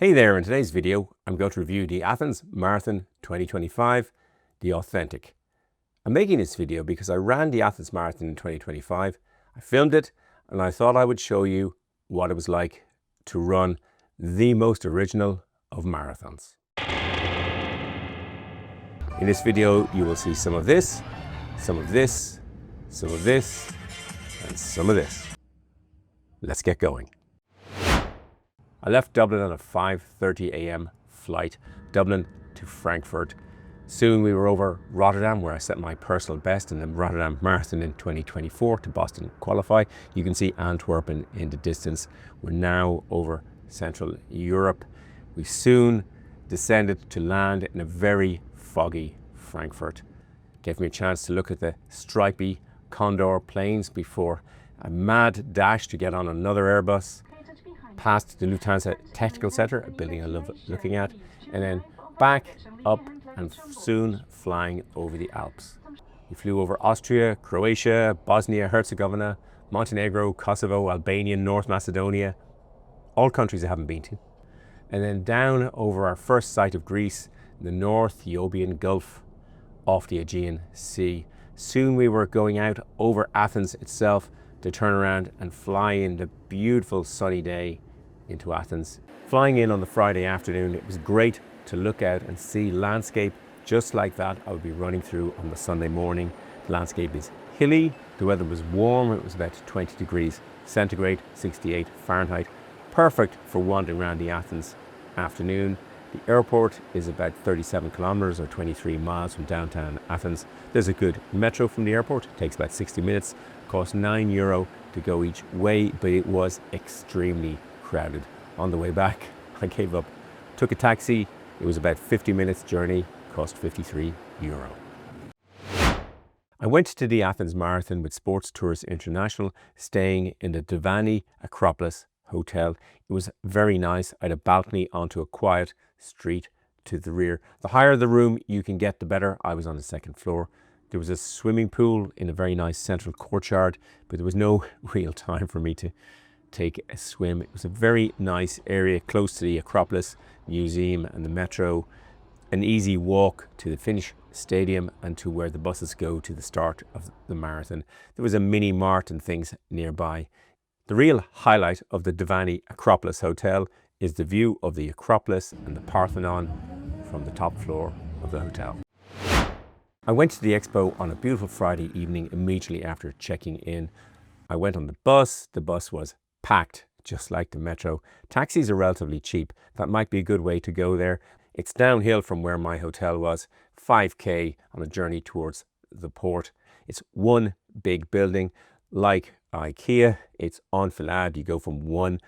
Hey there, in today's video, I'm going to review the Athens Marathon 2025, The Authentic. I'm making this video because I ran the Athens Marathon in 2025, I filmed it, and I thought I would show you what it was like to run the most original of marathons. In this video, you will see some of this, some of this, some of this, and some of this. Let's get going. I left Dublin on a 5:30 a.m. flight, Dublin to Frankfurt. Soon we were over Rotterdam, where I set my personal best in the Rotterdam Marathon in 2024 to Boston qualify. You can see Antwerp in the distance. We're now over Central Europe. We soon descended to land in a very foggy Frankfurt. Gave me a chance to look at the stripy Condor planes before a mad dash to get on another Airbus, past the Lufthansa Technical Center, a building I love looking at, and then back up and soon flying over the Alps. We flew over Austria, Croatia, Bosnia, Herzegovina, Montenegro, Kosovo, Albania, North Macedonia, all countries I haven't been to. And then down over our first sight of Greece, the North Iobian Gulf, off the Aegean Sea. Soon we were going out over Athens itself to turn around and fly in the beautiful sunny day into Athens. Flying in on the Friday afternoon, it was great to look out and see landscape just like that I would be running through on the Sunday morning. The landscape is hilly, the weather was warm, it was about 20 degrees centigrade, 68 Fahrenheit. Perfect for wandering around the Athens afternoon. The airport is about 37 kilometers or 23 miles from downtown Athens. There's a good metro from the airport, it takes about 60 minutes, costs €9 to go each way, but it was extremely crowded. On the way back, I gave up, took a taxi. It was about 50 minutes journey, cost €53. I went to the Athens Marathon with Sports Tours International, staying in the Dviani Acropolis hotel. It was very nice. I had a balcony onto a quiet street to the rear. The higher the room you can get, the better. I was on the second floor. There was a swimming pool in a very nice central courtyard, but there was no real time for me to take a swim. It was a very nice area close to the Acropolis Museum and the metro. An easy walk to the Finnish stadium and to where the buses go to the start of the marathon. There was a mini mart and things nearby. The real highlight of the Dviani Acropolis Hotel is the view of the Acropolis and the Parthenon from the top floor of the hotel. I went to the Expo on a beautiful Friday evening immediately after checking in. I went on the bus. The bus was packed, just like the metro. Taxis are relatively cheap. That might be a good way to go there. It's downhill from where my hotel was, 5k on a journey towards the port. It's one big building, like IKEA. It's enfilade. You go from one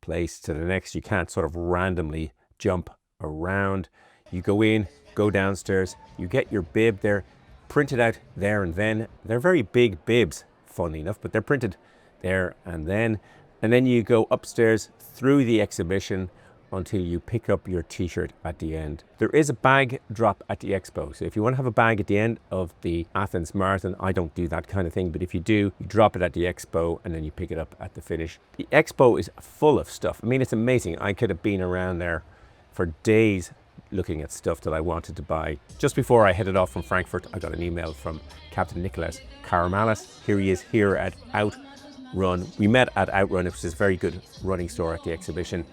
place to the next. You can't sort of randomly jump around. You go in, go downstairs, you get your bib. They're printed out there and then. They're very big bibs, funny enough, but they're printed there and then. And then you go upstairs through the exhibition until you pick up your t-shirt at the end. There is a bag drop at the Expo. So if you want to have a bag at the end of the Athens Marathon, I don't do that kind of thing, but if you do, you drop it at the Expo and then you pick it up at the finish. The Expo is full of stuff. I mean, it's amazing. I could have been around there for days looking at stuff that I wanted to buy. Just before I headed off from Frankfurt, I got an email from Captain Nikolaos Karimalis. Here he is here at Outrun. We met at Outrun, which is a very good running store at the exhibition.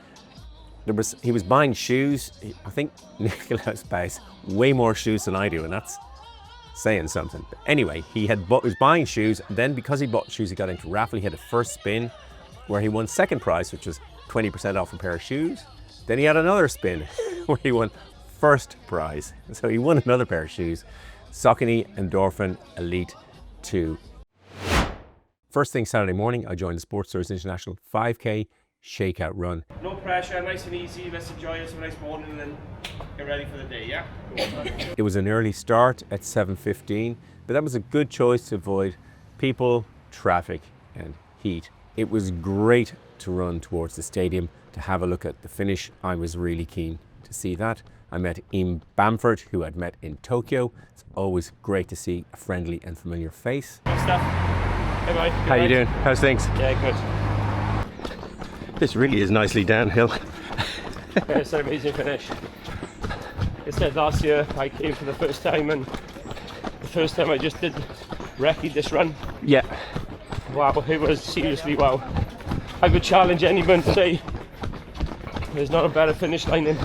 He was buying shoes. I think Nikolaos buys way more shoes than I do, and that's saying something. But anyway, he was buying shoes, and then because he bought shoes, he got into raffle. He had a first spin where he won second prize, which was 20% off a pair of shoes. Then he had another spin where he won first prize. So he won another pair of shoes, Saucony Endorphin Elite 2. First thing Saturday morning, I joined the Sports Tours International 5k Shakeout run. No pressure, nice and easy. Let's enjoy it. Some nice morning and then get ready for the day, yeah? It was an early start at 7:15, but that was a good choice to avoid people, traffic and heat. It was great to run towards the stadium to have a look at the finish. I was really keen to see that. I met Im Bamford, who I'd met in Tokyo. It's always great to see a friendly and familiar face. Good stuff. Hey, bye. How you doing? How's things? Yeah, good. This really is nicely downhill. It's an amazing finish. I said last year I came for the first time, and the first time I just did recce this run. Yeah. Wow, it was seriously wow. I would challenge anyone to say there's not a better finish line in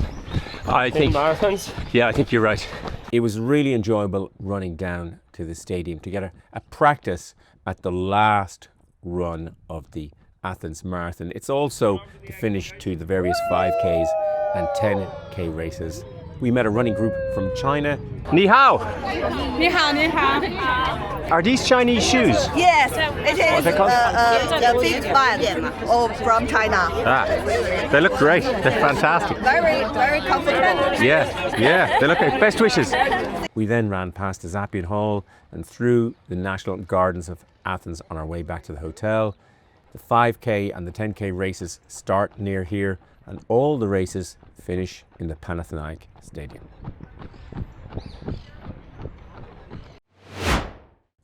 marathons. Yeah, I think you're right. It was really enjoyable running down to the stadium to get a practice at the last run of the Athens Marathon. It's also the finish to the various 5Ks and 10K races. We met a running group from China. Ni hao! Ni hao, ni hao. Are these Chinese shoes? Yes, it is the big one from China. Ah, they look great. They're fantastic. Very, very comfortable. Yeah, they look great. Best wishes. We then ran past the Zappian Hall and through the National Gardens of Athens on our way back to the hotel. The 5K and the 10K races start near here, and all the races finish in the Panathinaik Stadium.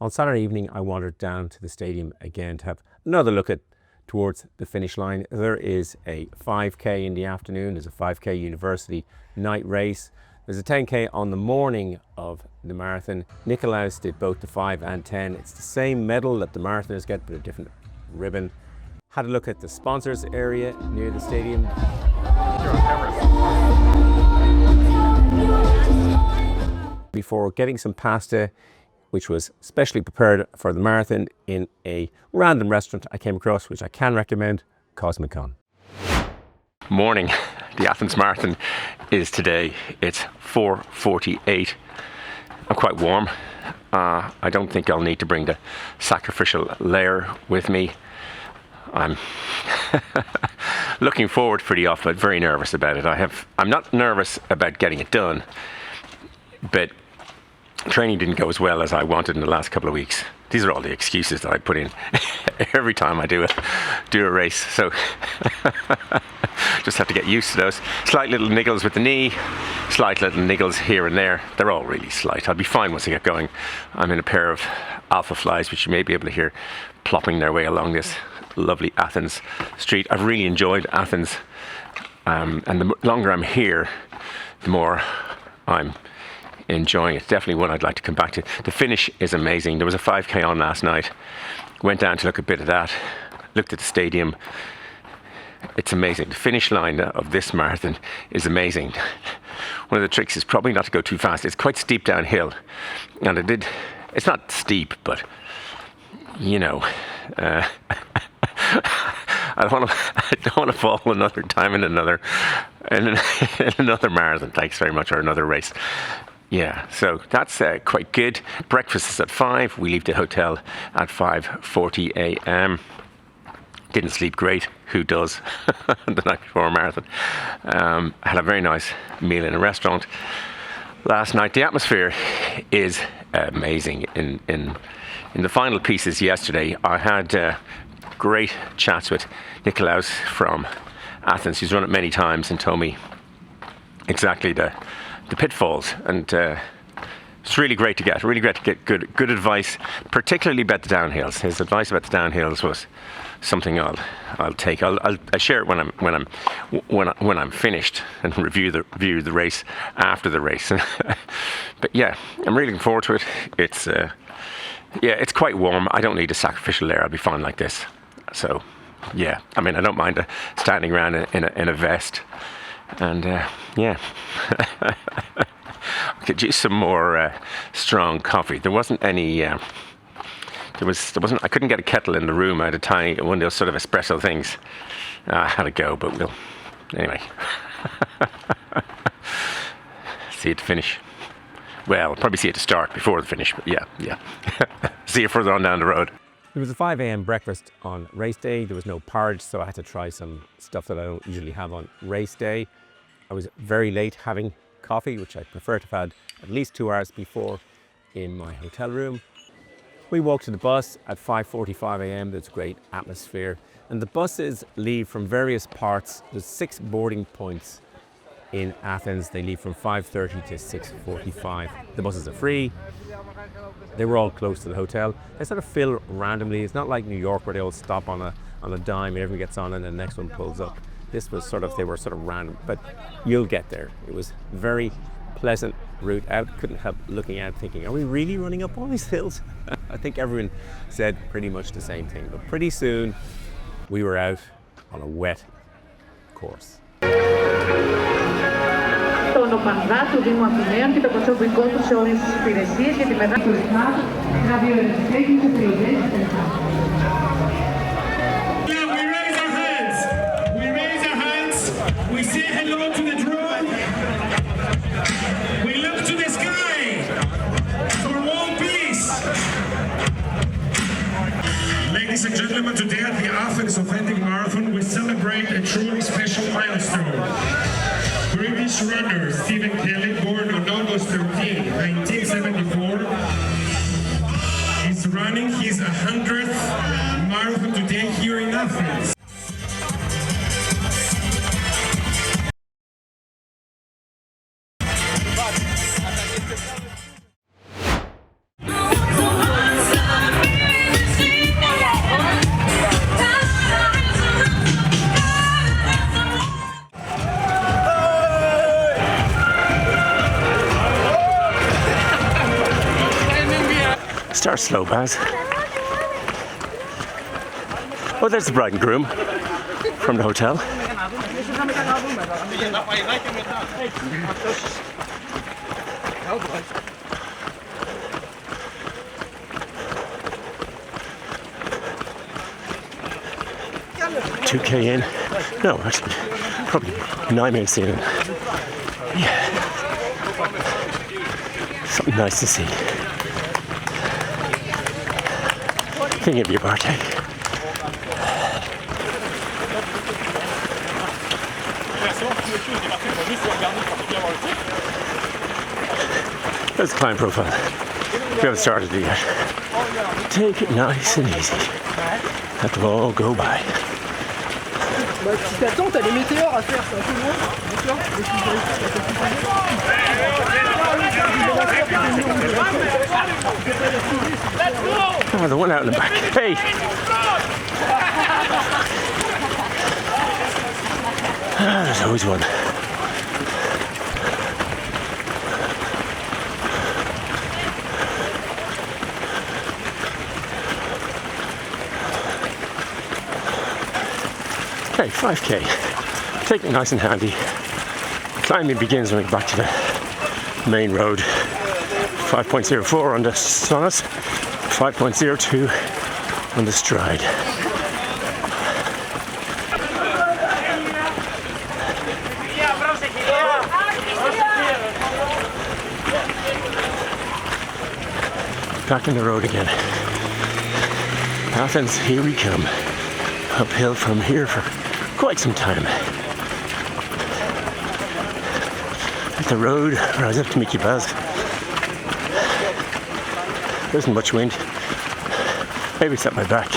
On Saturday evening, I wandered down to the stadium again to have another look towards the finish line. There is a 5K in the afternoon. There's a 5K university night race. There's a 10K on the morning of the marathon. Nikolaos did both the 5 and 10. It's the same medal that the marathoners get, but a different ribbon. Had a look at the sponsors area near the stadium. Before getting some pasta, which was specially prepared for the marathon in a random restaurant I came across, which I can recommend, Cosmicon. Morning. The Athens Marathon is today. It's 4:48. I'm quite warm. I don't think I'll need to bring the sacrificial layer with me. I'm looking forward pretty off, but very nervous about it. I'm not nervous about getting it done, but training didn't go as well as I wanted in the last couple of weeks. These are all the excuses that I put in every time I do a race. So just have to get used to those. Slight little niggles with the knee, slight little niggles here and there. They're all really slight. I'll be fine once I get going. I'm in a pair of Alpha Flies, which you may be able to hear plopping their way along this lovely Athens street. I've really enjoyed Athens, and the longer I'm here, the more I'm enjoying it. Definitely one I'd like to come back to. The finish is amazing. There was a 5K on last night. Went down to look a bit at that. Looked at the stadium. It's amazing. The finish line of this marathon is amazing. One of the tricks is probably not to go too fast. It's quite steep downhill, and it's not steep, but you know, I don't want to fall another time in another marathon. Thanks very much, or another race. Yeah, so that's quite good. Breakfast is at 5. We leave the hotel at 5:40 a.m. Didn't sleep great. Who does? The night before a marathon. Had a very nice meal in a restaurant last night. The atmosphere is amazing. In the final pieces yesterday, I had great chats with Nikolaos from Athens. He's run it many times and told me exactly the pitfalls, and it's really great to get good advice, particularly about the downhills. His advice about the downhills was something I'll take. I'll share it when I'm finished and review the race after the race. But yeah, I'm really looking forward to it. It's quite warm. I don't need a sacrificial layer. I'll be fine like this. So yeah, I mean, I don't mind standing around in a vest. And yeah, I could use some more strong coffee. There wasn't any. There wasn't. I couldn't get a kettle in the room. I had a tiny one of those sort of espresso things. I had to go, but we'll anyway. See you at the finish. Well, probably see you at the start before the finish. But yeah. See you further on down the road. There was a 5 a.m. breakfast on race day. There was no porridge, so I had to try some stuff that I don't usually have on race day. I was very late having coffee, which I prefer to have had at least 2 hours before in my hotel room. We walked to the bus at 5:45 a.m. There's great atmosphere. And the buses leave from various parts. There's 6 boarding points in Athens. They leave from 5:30 to 6:45. The buses are free. They were all close to the hotel. They sort of fill randomly. It's not like New York where they all stop on a dime and everyone gets on and the next one pulls up. This was sort of, they were sort of random, but you'll get there. It was very pleasant route out. Couldn't help looking out thinking, are we really running up all these hills? I think everyone said pretty much the same thing, but pretty soon we were out on a wet course. Το ονομανδά του Δήμου Αθηναίων και το προσωπικό του σε όλες τις υπηρεσίες για τη μεγάλη του Εθνάτου, να διοριστεί και επιλογές We say hello to the drone. We look to the sky for world peace. Ladies and gentlemen, today at the Athens Authentic Marathon, we celebrate a truly special milestone. British runner Stephen Kelly, born on August 13, 1974, is running his 100th marathon today here in Athens. Start slow, Baz. Oh, there's the bride and groom from the hotel. $2K in. No, actually, probably 9 minutes in. Yeah. Something nice to see. Thinking of your birthday. That's the climb profile. We haven't started it yet. Take it nice and easy. Let them all go by. Bah, si t'attends, t'as les météores à faire, c'est un peu loin. Oh, the one out in the back. Hey! Ah, there's always one. Okay, 5K. Take it nice and handy. Climbing begins when we get back to the main road. 5.04 on the Sonus, 5.02 on the Stride. Back on the road again. Athens, here we come. Uphill from here for quite some time. At the road, rise up to meet you, Baz. There isn't much wind. Maybe it's at my back.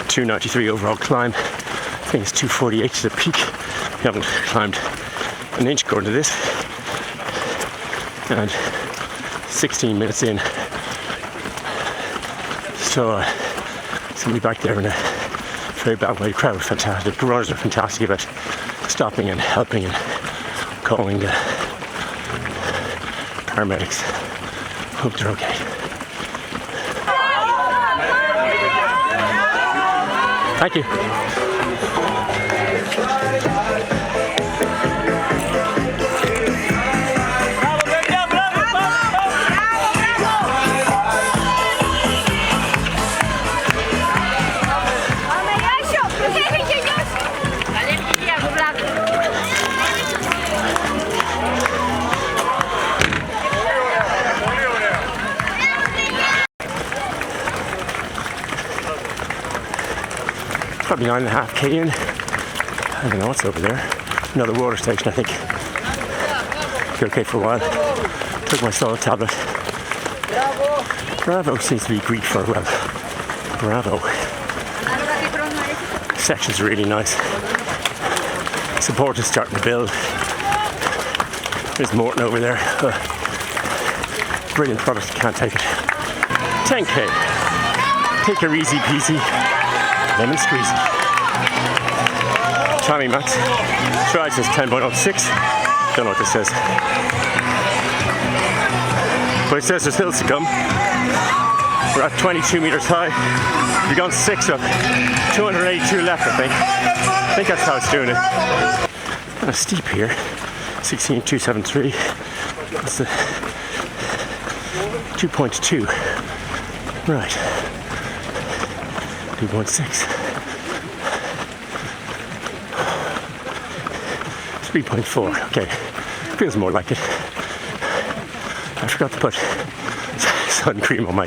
293 overall climb. I think it's 248 to the peak. We haven't climbed an inch according to this. And 16 minutes in. So somebody back there in a very bad way. Crowd was fantastic. The runners are fantastic about stopping and helping and calling the paramedics. Hope they're okay. Thank you. Probably 9.5K in. I don't know what's over there. Another water station, I think. Be okay for a while. Took my salt tablet. Bravo seems to be Greek for well. Bravo. Section's really nice. Support is starting to build. There's Morton over there. Brilliant product, can't take it. 10K. Take her easy peasy. Lemon squeezy. Timing max. Stride says 10.06. Don't know what this says. But it says there's hills to come. We're at 22 meters high. We've gone 6 up. 282 left, I think. I think that's how it's doing it. Kind of steep here. 16.273. That's the 2.2. Right. 2.6. 3.4. Okay. Feels more like it. I forgot to put sun cream on my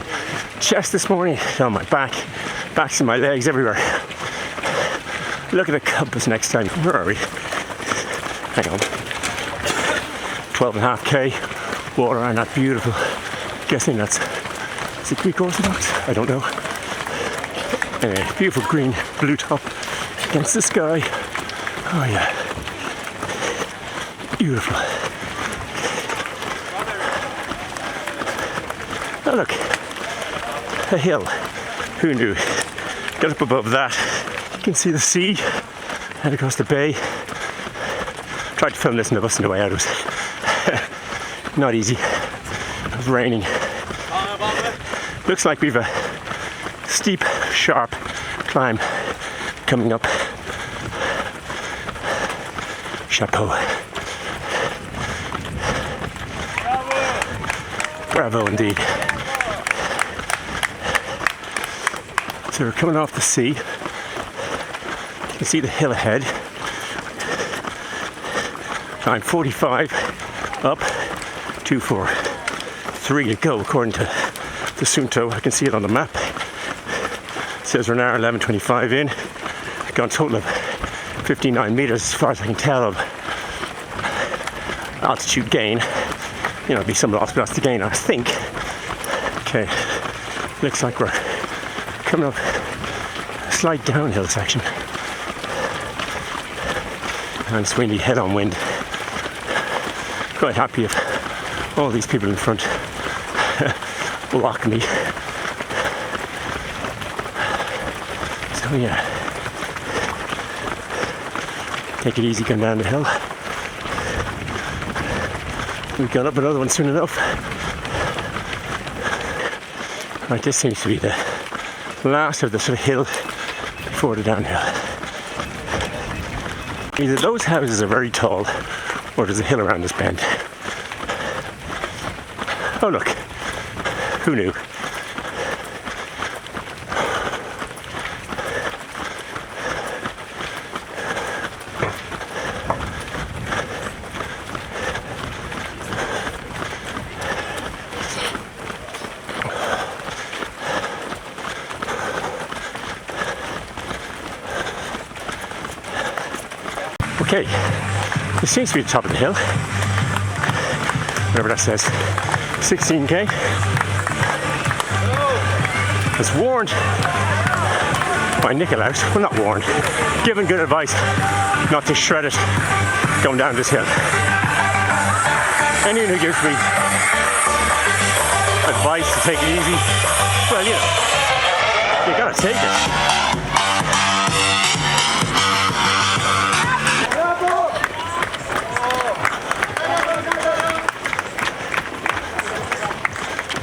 chest this morning, on my backs and my legs, everywhere. Look at the compass next time. Where are we? Hang on. 12.5k. Water and that beautiful. Guessing that's, is it Greek Orthodox? I don't know. Anyway, beautiful green blue top against the sky. Oh yeah. Beautiful. Oh look, a hill. Who knew? Get up above that. You can see the sea and across the bay. Tried to film this on the bus on the way out. It was not easy. It was raining. Looks like we've a steep, sharp climb coming up. Chapeau. Bravo indeed. So we're coming off the sea. You can see the hill ahead. Climb 45 up, 243 to go according to the Sunto. I can see it on the map. It says we're now 11:25 in. I've gone a total of 59 meters as far as I can tell of altitude gain. You know, it'll be some loss, but that's the gain, I think. Okay, looks like we're coming up a slight downhill section. And it's windy, head on wind. Quite happy if all these people in front block me. So yeah, take it easy going down the hill. We've got up another one soon enough. Right, this seems to be the last of the sort of hill before the downhill. Either those houses are very tall or there's a hill around this bend. Oh look, who knew? Okay, this seems to be the top of the hill. Whatever that says. 16k. I was warned by Nikolaos, well not warned, given good advice not to shred it going down this hill. Anyone who gives me advice to take it easy, well, you know, you gotta take it.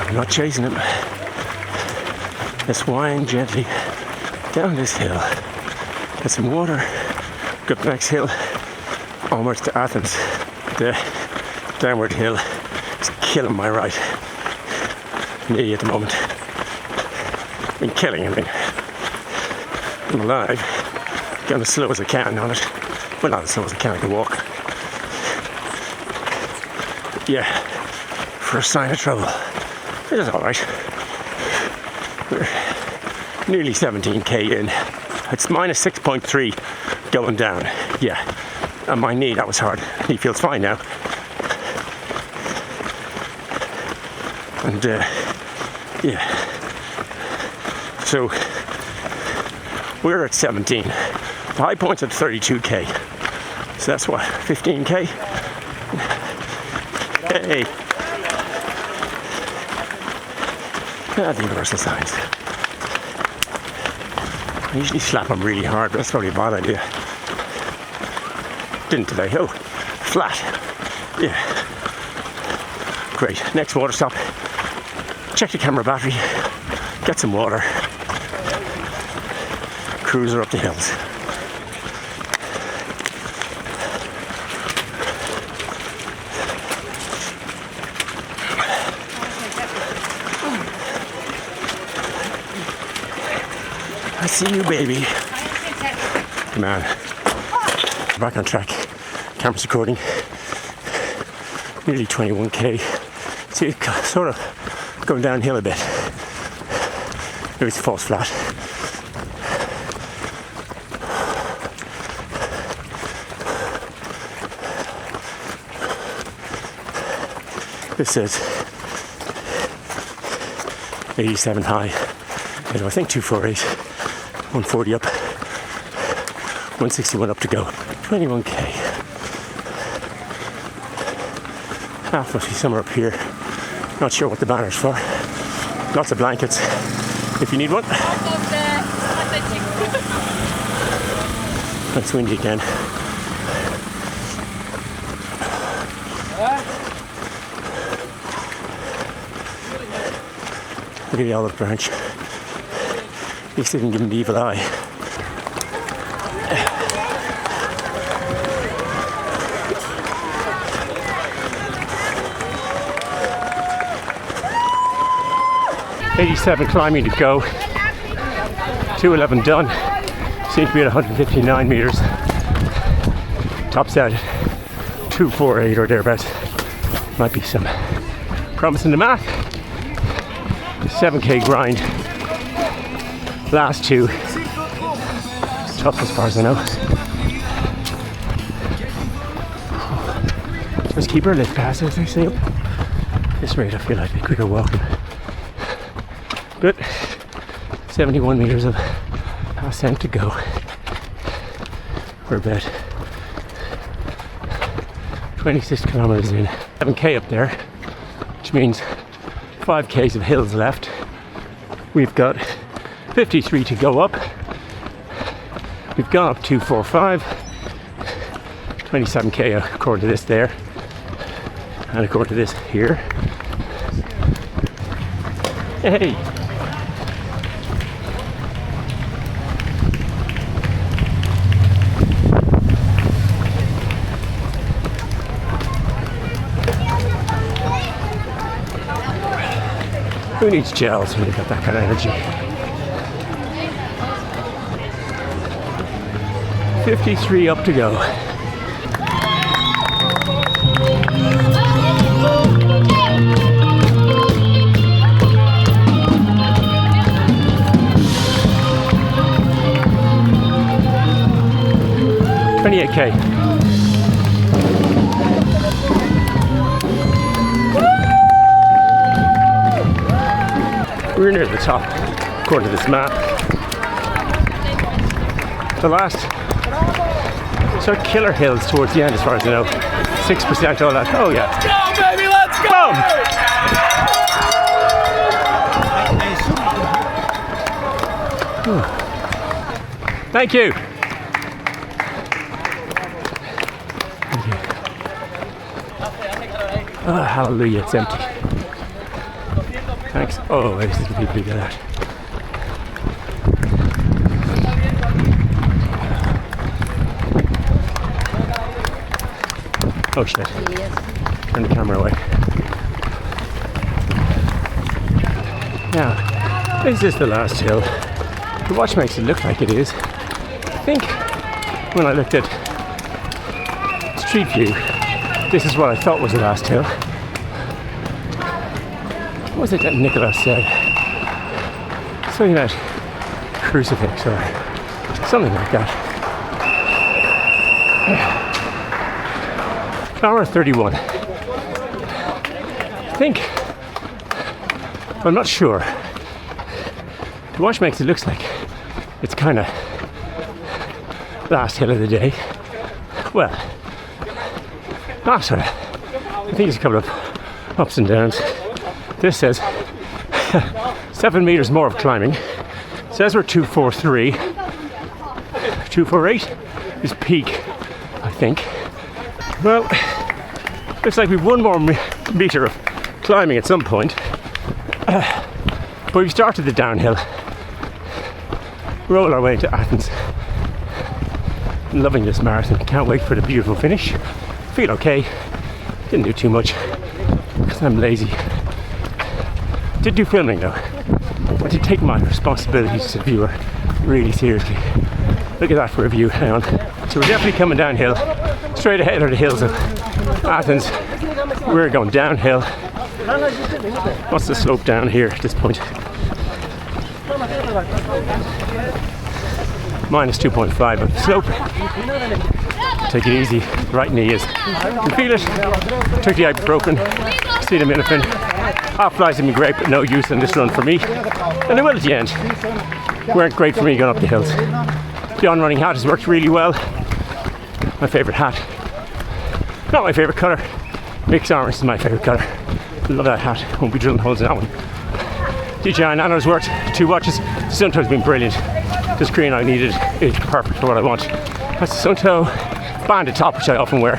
I'm not chasing him. Let's wind gently down this hill. Get some water. Go up the next hill. Almost to Athens. The downward hill is killing my right knee at the moment. I mean, killing, I mean. I'm alive. Going as slow as I can on it. Well, not as slow as I can, I can walk. But yeah, for a sign of trouble. It is alright. We're nearly 17k in. It's minus 6.3 going down. Yeah. And my knee, that was hard. He feels fine now. And yeah. So we're at 17. The high point's at 32k. So that's what, 15k? Hey. The universal signs. I usually slap them really hard, but that's probably a bad idea. Didn't today. Oh, flat. Yeah. Great. Next water stop. Check the camera battery. Get some water. Cruiser up the hills. I see you, baby. Come on. Back on track. Camera's recording. Nearly 21k. See, it's sort of going downhill a bit. Maybe it's false flat. This says 87 high. I think 248. 140 up. 161 up to go. 21k. Half must be somewhere up here. Not sure what the banner's for. Lots of blankets if you need one. It's windy again. Look at the olive branch. At least they didn't give him the evil eye. .87 climbing to go. 211 done. Seems to be at 159 meters. Tops out at 248 or thereabouts. Might be some promise in the math. 7k grind. Last two. Tough as far as I know. Just keep our lift pass as they say up. This rate I feel like a quicker walking. But 71 meters of ascent to go. We're about 26 kilometers in. 7k up there, which means 5k's of hills left. We've got 53 to go up. We've gone up 245. 27k according to this there. And according to this here. Hey! Who needs gels when you've got that kind of energy? 53 up to go. $28K. We're near the top, according to this map. The last sort of killer hills towards the end, as far as I know. 6% all that. Oh yeah. Let's go, baby, let's go! Thank you. Oh, hallelujah, it's empty. Thanks. Oh, wait, this is the people who get out. Oh shit. Turn the camera away. Now, is this the last hill? The watch makes it look like it is. I think when I looked at Street View, this is what I thought was the last hill. What was it that Nikolaos said? Something about crucifix or something like that. Hour 31. I think, I'm not sure. The watch makes it look like it's kind of last hill of the day. Well, not sort of. I think there's a couple of ups and downs. This says 7 meters more of climbing. It says we're 243. 248 is peak, I think. Well, looks like we've one more meter of climbing at some point. But we've started the downhill. Roll our way into Athens. Loving this marathon. Can't wait for the beautiful finish. Feel okay. Didn't do too much because I'm lazy. Did do filming though. I did take my responsibilities as a viewer really seriously. Look at that for a view. Hang on. So we're definitely coming downhill. Straight ahead are the hills of Athens. We're going downhill. What's the slope down here at this point? Minus 2.5 of the slope. Take it easy. Right knee is. You can feel it. Took the ibuprofen. Acetaminophen. Half flies have been great, but no use in this run for me. And they will at the end. Weren't great for me going up the hills. The on-running hat has worked really well. My favourite hat. Not my favourite colour. Mixed orange is my favourite colour. Love that hat. Won't be drilling holes in that one. DJI Nano's worked. 2 watches. Sunto's been brilliant. The screen I needed is perfect for what I want. That's the Sunto banded top, which I often wear.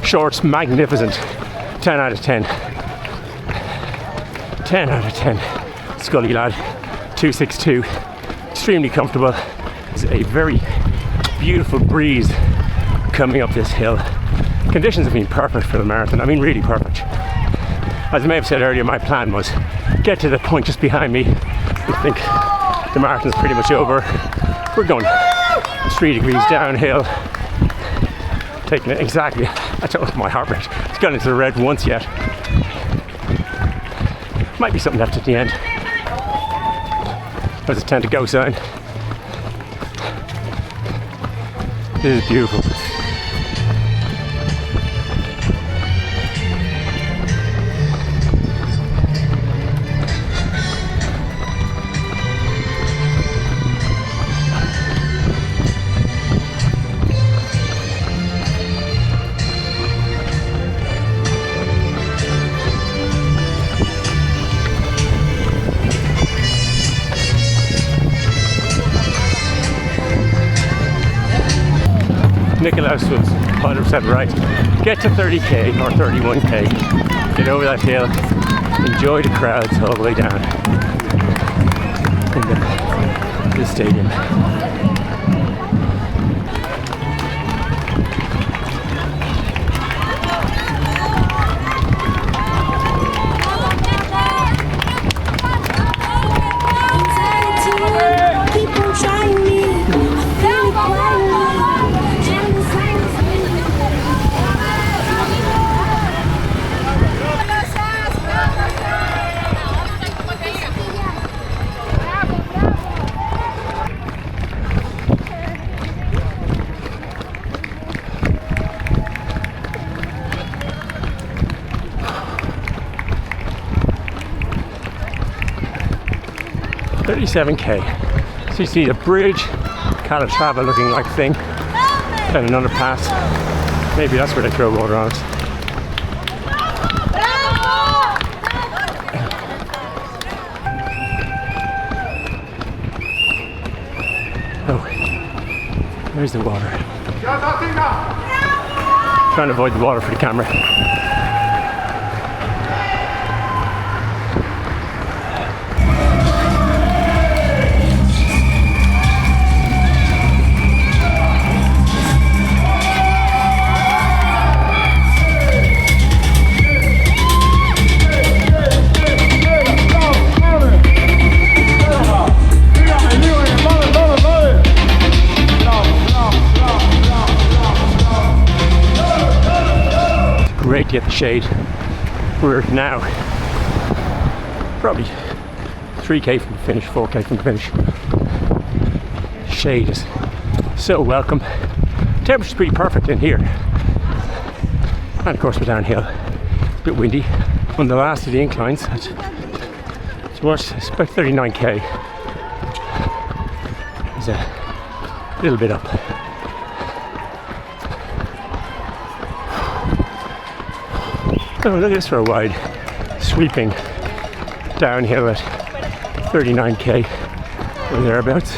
Shorts, magnificent. 10 out of 10. 10 out of 10. Scully lad. 262. Extremely comfortable. It's a very beautiful breeze coming up this hill. Conditions have been perfect for the marathon. I mean, really perfect. As I may have said earlier, my plan was get to the point just behind me. I think the marathon's pretty much over. We're going 3 degrees downhill. Taking it exactly. I don't know my heart rate. It's gone into the red once yet. Might be something left at the end. There's a 10 to go sign. This is beautiful. Nikolaos was 100% right. Get to 30k or 31k. Get over that hill. Enjoy the crowds all the way down in the stadium. $37k. So you see a bridge, Calatrava looking like thing, then an underpass. Maybe that's where they throw water on us. Oh, there's the water. Trying to avoid the water for the camera. Great to get the shade. We're now probably 3k from the finish, 4k from the finish. Shade is so welcome. Temperature's pretty perfect in here. And of course we're downhill. It's a bit windy. On the last of the inclines, it's worse. It's about 39k. It's a little bit up. Oh, look at this for a wide, sweeping downhill at 39k or thereabouts.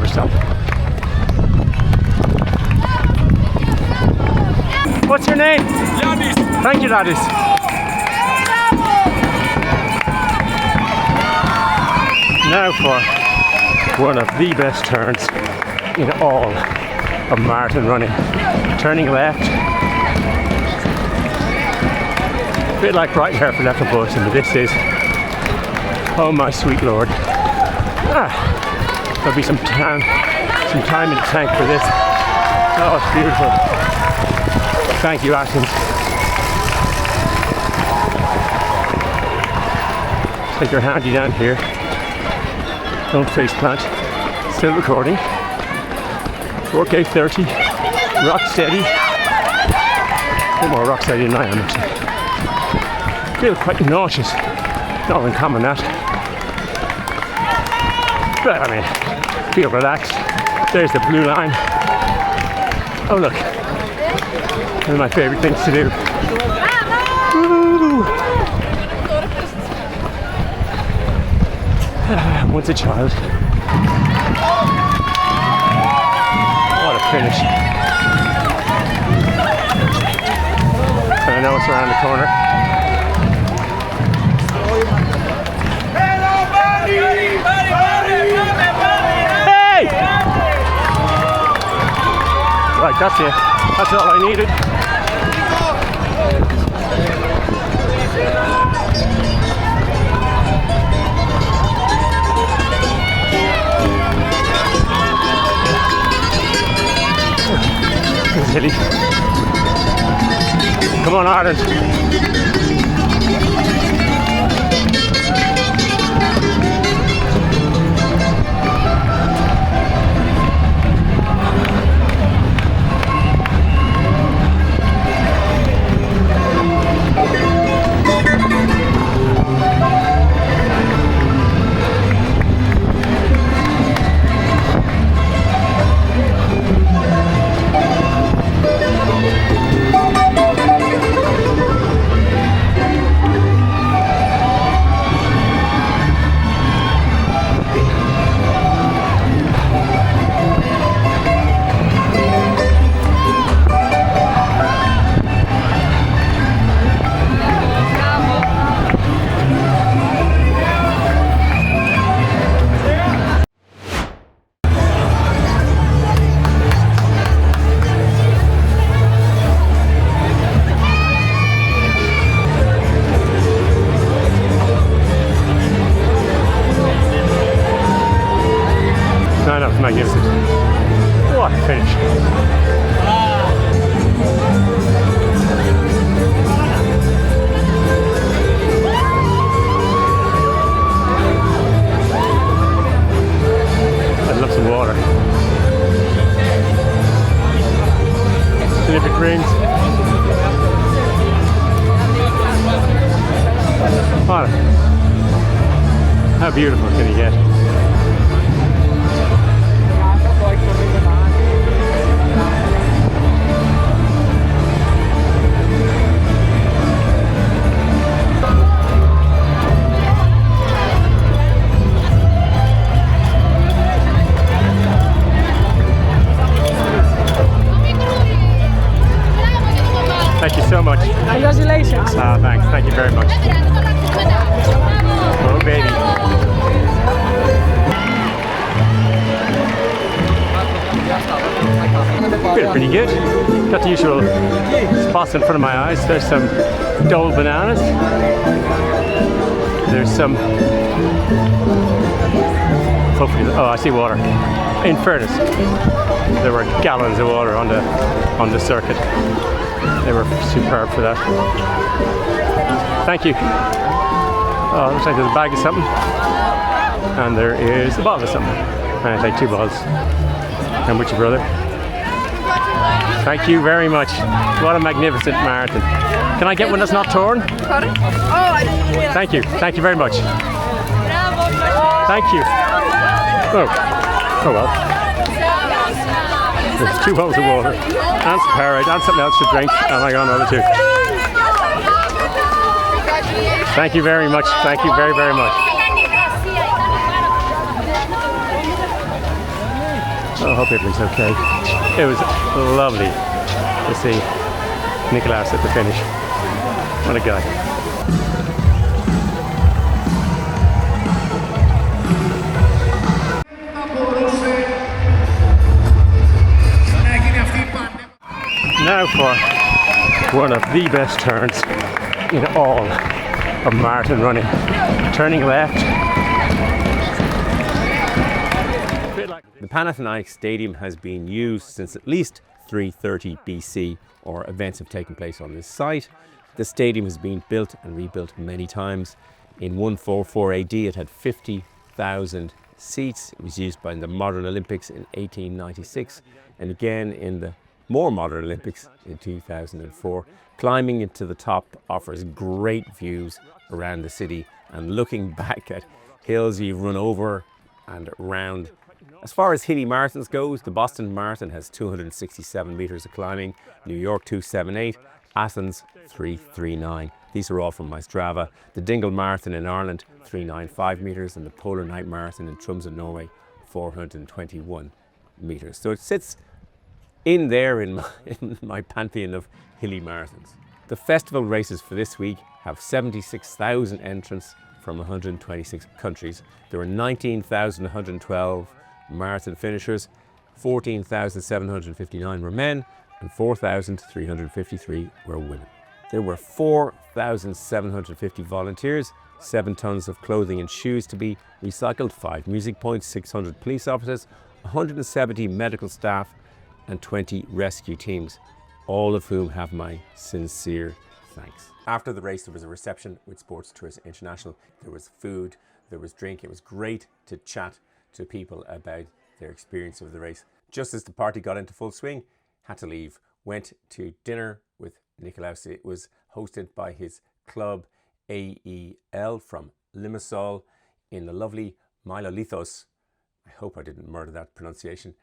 water stop. What's your name? Ladis. Thank you, laddies. Now for one of the best turns in all of marathon running. Turning left. A bit like right here for Acropolis, but this is, oh my sweet lord. There'll be some time in the tank for this. Oh, it's beautiful. Thank you, Athens. Take your handy down here. Don't face plant. Still recording. 4K 30. Rock steady. A bit more rock steady than I am, actually. Feel quite nauseous. Not uncommon that. But I mean, feel relaxed. There's the blue line. Oh look. One of my favorite things to do. Woo. Once a child. What a finish. And I know it's around the corner. Hey! Right, that's it. That's all I needed. This is hilly. Come on, Ireland. Magnificent. What a finish. I'd love some water. And if it rains. Oh, how beautiful can you get? Thank you so much. Congratulations. Thanks. Thank you very much. Oh, baby. Feeling pretty good. Got the usual spots in front of my eyes. There's some Dole bananas. There's some... Hopefully, oh, I see water. In fairness, there were gallons of water on the circuit. They were superb for that. Thank you. Oh, looks like there's a bag of something. And there is a bottle of something. And I take 2 bottles. And with your brother. Thank you very much. What a magnificent marathon. Can I get one that's not torn? Pardon? Oh, I didn't realize. Thank you. Thank you very much. Thank you. Oh well. There's 2 bottles of water and some Powerade and something else to drink, and I got another 2. Thank you very much. Thank you very, very much. I hope everything's okay. It was lovely to see Nikolaos at the finish. What a guy. Now for one of the best turns in all of marathon running. Turning left. The Panathenaic Stadium has been used since at least 330 BC, or events have taken place on this site. The stadium has been built and rebuilt many times. In 144 AD it had 50,000 seats. It was used by the modern Olympics in 1896 and again in the more modern Olympics in 2004. Climbing into the top offers great views around the city, and looking back at hills you run over and around. As far as hilly marathons goes, the Boston Marathon has 267 meters of climbing, New York 278, Athens 339. These are all from my Strava. The Dingle Marathon in Ireland 395 meters, and the Polar Night Marathon in Tromsø, Norway 421 meters. So it sits in there in my pantheon of hilly marathons. The festival races for this week have 76,000 entrants from 126 countries. There were 19,112 marathon finishers, 14,759 were men and 4,353 were women. There were 4,750 volunteers, 7 tons of clothing and shoes to be recycled, 5 music points, 600 police officers, 170 medical staff and 20 rescue teams, all of whom have my sincere thanks. After the race, there was a reception with Sports Tours International. There was food, there was drink. It was great to chat to people about their experience of the race. Just as the party got into full swing, had to leave. Went to dinner with Nikolaos. It was hosted by his club AEL from Limassol in the lovely Milolithos. I hope I didn't murder that pronunciation.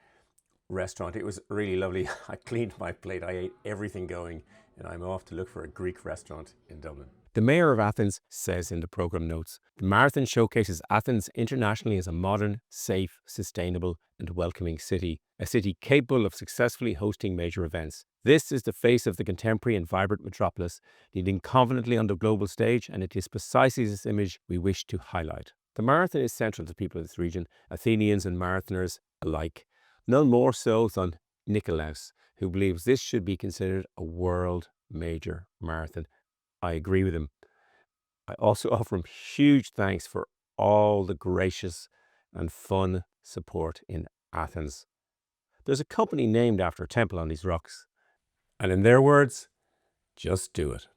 Restaurant. It was really lovely. I cleaned my plate, I ate everything going, and I'm off to look for a Greek restaurant in Dublin. The Mayor of Athens says in the programme notes, the marathon showcases Athens internationally as a modern, safe, sustainable and welcoming city, a city capable of successfully hosting major events. This is the face of the contemporary and vibrant metropolis, leading confidently on the global stage, and it is precisely this image we wish to highlight. The marathon is central to people of this region, Athenians and marathoners alike. None more so than Nikolaos, who believes this should be considered a world major marathon. I agree with him. I also offer him huge thanks for all the gracious and fun support in Athens. There's a company named after a temple on these rocks. And in their words, just do it.